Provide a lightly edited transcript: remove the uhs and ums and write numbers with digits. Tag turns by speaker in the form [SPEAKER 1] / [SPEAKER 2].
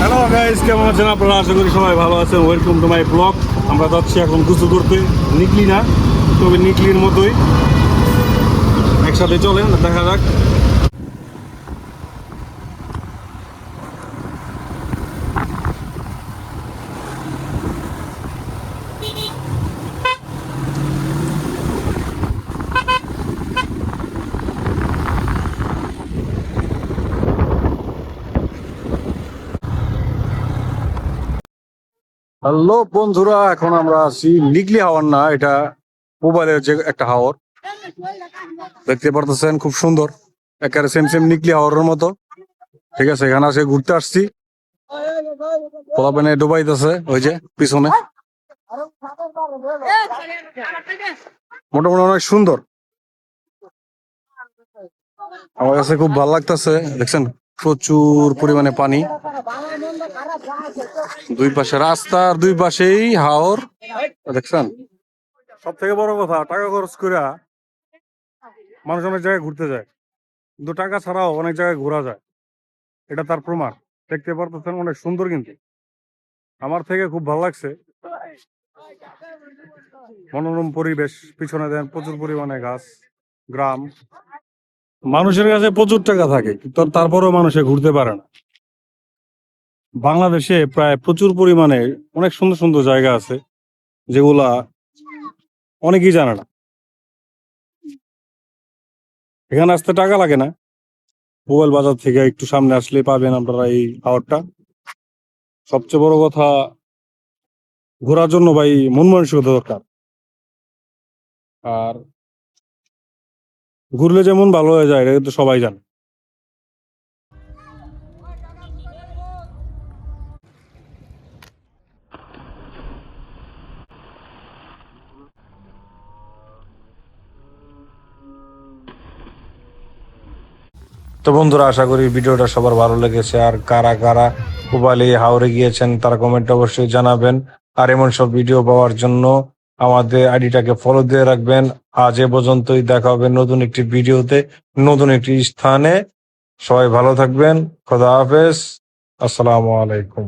[SPEAKER 1] Hello guys, কেমন আছেন আপনারা? আশা করি সবাই ভালো আছেন। Welcome to my blog. আমরা যাচ্ছি এখন গোসল করতে। নিকলি না, তবে নিকলির মতোই। একসাথে চলেন, দেখা যাক। হ্যালো বন্ধুরা, এখন আমরা আছি নিকলি হাওর না, এটা মোবাইলের যে একটা হাওর দেখতে পারতেছেন, খুব সুন্দর, একেবারে সেম সেম নিকলি হাওরের মতো। ঠিক আছে, এখানে আসে ঘুরতে আসছি। পোলাপানে ডুবাইতেছে ওই যে পিছনে। মোটামুটি অনেক সুন্দর, আমার কাছে খুব ভালো লাগতেছে। দেখছেন প্রচুর পরিমাণে পানি, দুই পাশে রাস্তার দুই পাশেই হাওর। দেখছেন, সব থেকে বড় কথা, টাকা খরচ করে মানুষ অনেক জায়গায় ঘুরতে যায়, কিন্তু টাকা ছাড়াও অনেক জায়গায় ঘোরা যায়, এটা তার প্রমাণ। দেখতে পারতেছেন অনেক সুন্দর, কিন্তু আমার থেকে খুব ভালো লাগছে। মনোরম পরিবেশ, পিছনে দেন প্রচুর পরিমাণে গাছ, গ্রাম। মানুষের কাছে প্রচুর টাকা থাকে, কিন্তু তারপরেও মানুষে ঘুরতে পারে না। বাংলাদেশে প্রায় প্রচুর পরিমাণে অনেক সুন্দর সুন্দর জায়গা আছে, যেগুলা অনেকেই জানে না। এখানে আসতে টাকা লাগে না, মোবাইল বাজার থেকে একটু সামনে আসলে পাবেন আপনারা এই হাওরটা। সবচেয়ে বড় কথা, ঘোরার জন্য ভাই মন মানসিকতা দরকার। আর ঘুরলে যেমন ভালো হয়ে যায়, এটা কিন্তু সবাই জানে। তো বন্ধুরা, আশা করি ভিডিওটা সবার ভালো লেগেছে। আর কারা কারা মোবাইলে হাওরে গিয়েছেন তারা কমেন্টে অবশ্যই জানাবেন। আর এমন সব ভিডিও পাওয়ার জন্য আমাদের আইডিটাকে ফলো দিয়ে রাখবেন। আজ এ পর্যন্তই, দেখা হবে নতুন একটি ভিডিওতে, নতুন একটি স্থানে। সবাই ভালো থাকবেন। খোদা হাফেজ। আসসালামু আলাইকুম।